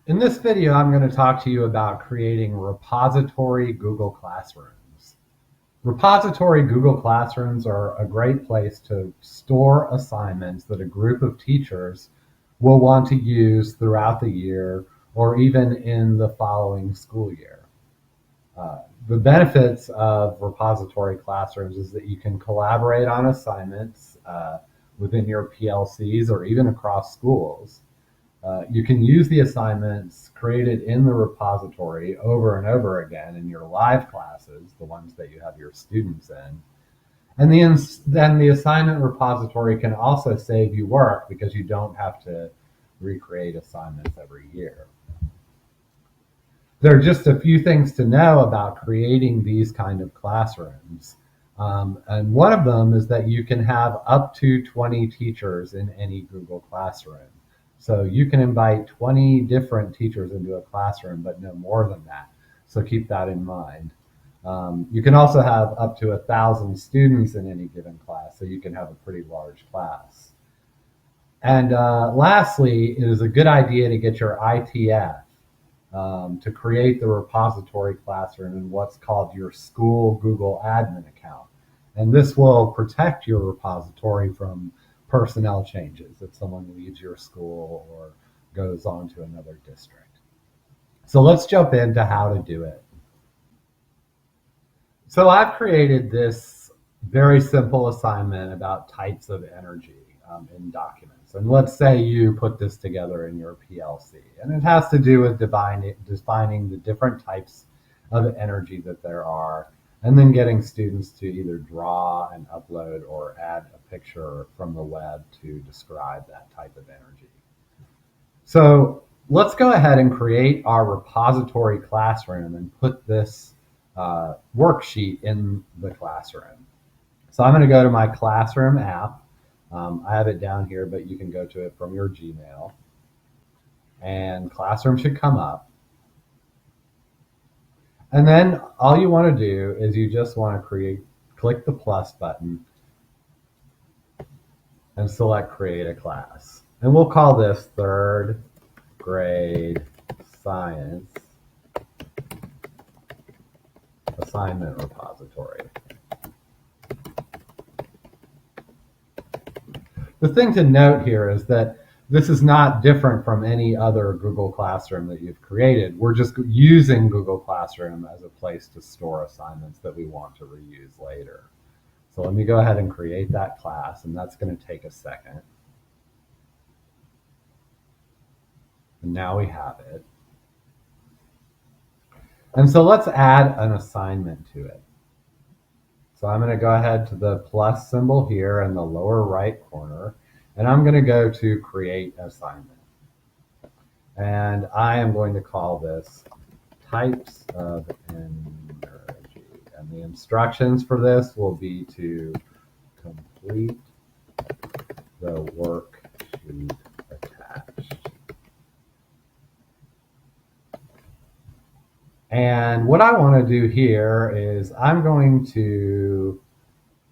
In this video, I'm going to talk to you about creating repository Google Classrooms. Repository Google Classrooms are a great place to store assignments that a group of teachers will want to use throughout the year or even in the following school year. The benefits of repository classrooms is that you can collaborate on assignments within your PLCs or even across schools. You can use the assignments created in the repository over and over again in your live classes, the ones that you have your students in. And then the assignment repository can also save you work because you don't have to recreate assignments every year. There are just a few things to know about creating these kind of classrooms. And one of them is that you can have up to 20 teachers in any Google Classroom. So you can invite 20 different teachers into a classroom, but no more than that. So keep that in mind. You can also have up to 1,000 students in any given class, so you can have a pretty large class. And lastly, it is a good idea to get your ITF to create the repository classroom in what's called your school Google admin account. And this will protect your repository from personnel changes if someone leaves your school or goes on to another district. So let's jump into how to do it. So I've created this very simple assignment about types of energy in documents. And let's say you put this together in your PLC. And it has to do with defining the different types of energy that there are, and then getting students to either draw and upload or add a picture from the web to describe that type of energy. So let's go ahead and create our repository classroom and put this worksheet in the classroom. So I'm going to go to my classroom app. I have it down here, but you can go to it from your Gmail. And Classroom should come up. And then all you want to do is you just want to click the plus button and select Create a Class. And we'll call this Third Grade Science Assignment Repository. The thing to note here is that this is not different from any other Google Classroom that you've created. We're just using Google Classroom as a place to store assignments that we want to reuse later. So let me go ahead and create that class, and that's going to take a second. And now we have it. And so let's add an assignment to it. So I'm going to go ahead to the plus symbol here in the lower right corner, and I'm going to go to Create Assignment. And I am going to call this Types of Energy. And the instructions for this will be to complete the worksheet attached. And what I want to do here is I'm going to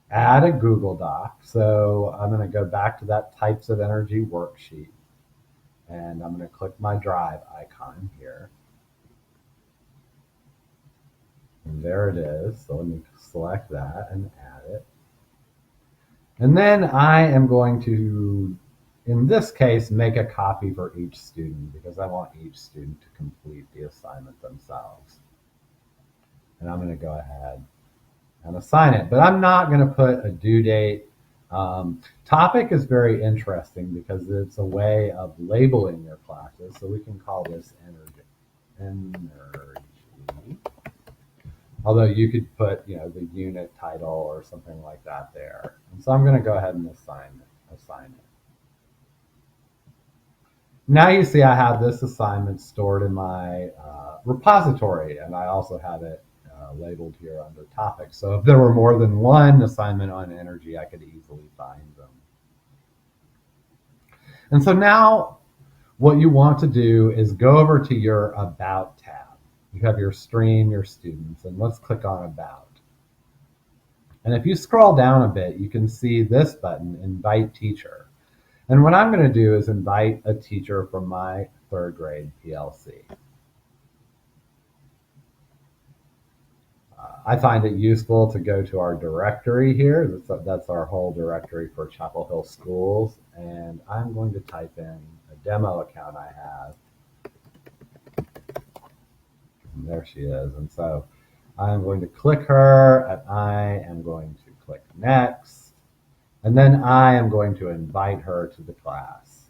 add a Google Doc. So I'm going to go back to that Types of Energy worksheet. And I'm going to click my Drive icon here. And there it is. So let me select that and add it. And then I am going to, in this case, make a copy for each student because I want each student to complete the assignment themselves. And I'm going to go ahead and assign it. But I'm not going to put a due date. Topic is very interesting because it's a way of labeling your classes. So we can call this energy. Although you could put, the unit title or something like that there. And so I'm going to go ahead and assign it. Now you see I have this assignment stored in my repository, and I also have it labeled here under topics. So if there were more than one assignment on energy, I could easily find them. And so now what you want to do is go over to your About tab. You have your stream, your students, and let's click on About. And if you scroll down a bit, you can see this button, Invite Teacher. And what I'm going to do is invite a teacher from my third grade PLC. I find it useful to go to our directory here. That's our whole directory for Chapel Hill schools. And I'm going to type in a demo account I have. And there she is. And so I'm going to click her, and I am going to click next. And then I am going to invite her to the class.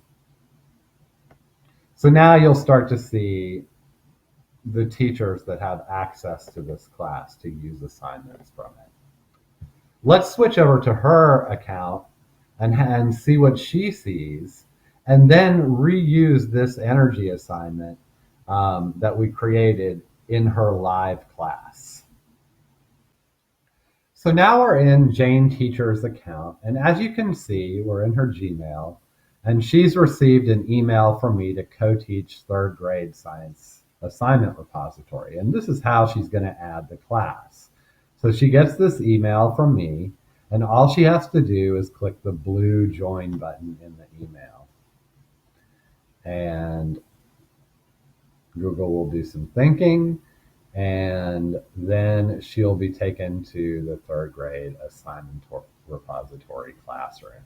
So now you'll start to see the teachers that have access to this class to use assignments from it. Let's switch over to her account and see what she sees, and then reuse this energy assignment that we created in her live class. So now we're in Jane Teacher's account, and as you can see, we're in her Gmail, and she's received an email from me to co-teach third grade science assignment repository, and this is how she's going to add the class. So she gets this email from me, and all she has to do is click the blue join button in the email. And Google will do some thinking, and then she'll be taken to the third grade assignment repository classroom.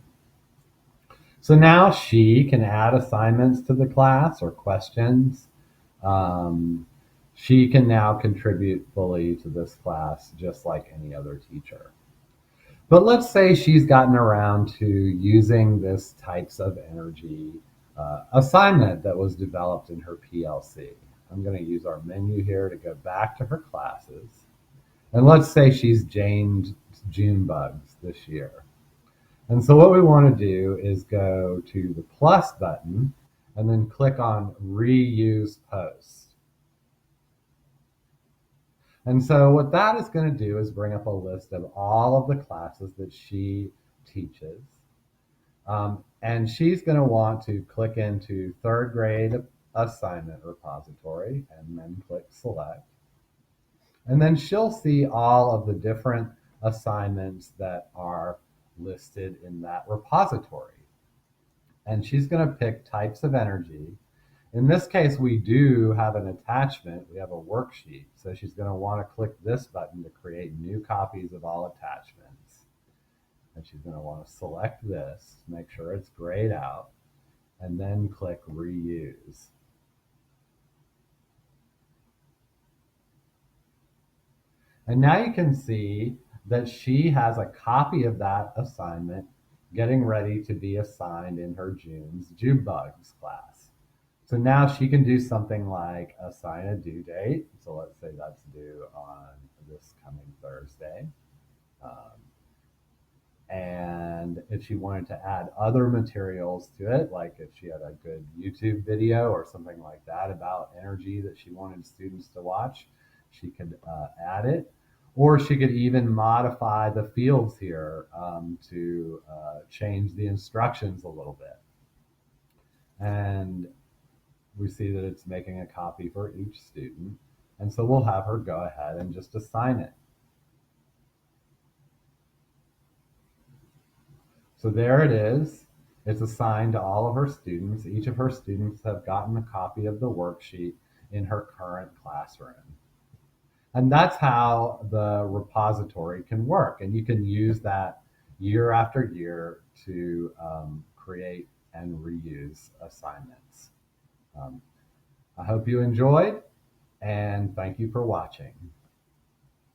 So now she can add assignments to the class or questions. She can now contribute fully to this class just like any other teacher. But let's say she's gotten around to using this types of energy assignment that was developed in her PLC. I'm going to use our menu here to go back to her classes. And let's say she's Jane Bugs this year. And so what we want to do is go to the plus button and then click on reuse post. And so what that is going to do is bring up a list of all of the classes that she teaches. And she's going to want to click into third grade assignment repository and then click select. And then she'll see all of the different assignments that are listed in that repository. And she's going to pick types of energy. In this case, we do have an attachment. We have a worksheet. So she's going to want to click this button to create new copies of all attachments. And she's going to want to select this, make sure it's grayed out, and then click reuse. And now you can see that she has a copy of that assignment getting ready to be assigned in her June's Bugs class. So now she can do something like assign a due date. So let's say that's due on this coming Thursday. And if she wanted to add other materials to it, like if she had a good YouTube video or something like that about energy that she wanted students to watch, she could add it. Or she could even modify the fields here to change the instructions a little bit. And we see that it's making a copy for each student. And so we'll have her go ahead and just assign it. So there it is. It's assigned to all of her students. Each of her students have gotten a copy of the worksheet in her current classroom. And that's how the repository can work. And you can use that year after year to create and reuse assignments. I hope you enjoyed, and thank you for watching.